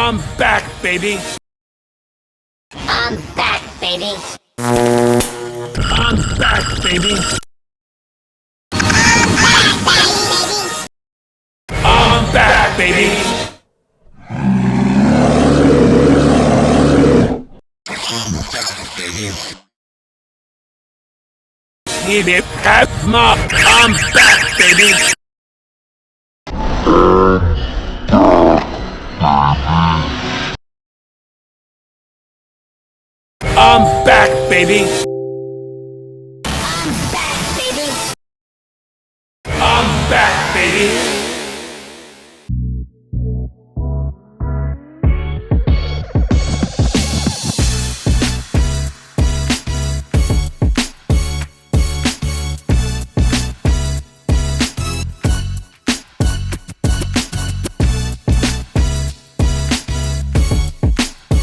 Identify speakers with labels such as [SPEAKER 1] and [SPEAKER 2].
[SPEAKER 1] I'm back, baby.
[SPEAKER 2] I'm back, baby.
[SPEAKER 1] I'm back, baby. I'm back, baby. Need it, cat, mom. I'm back, baby. I'm back, baby.
[SPEAKER 2] I'm back, baby.
[SPEAKER 1] I'm back, baby.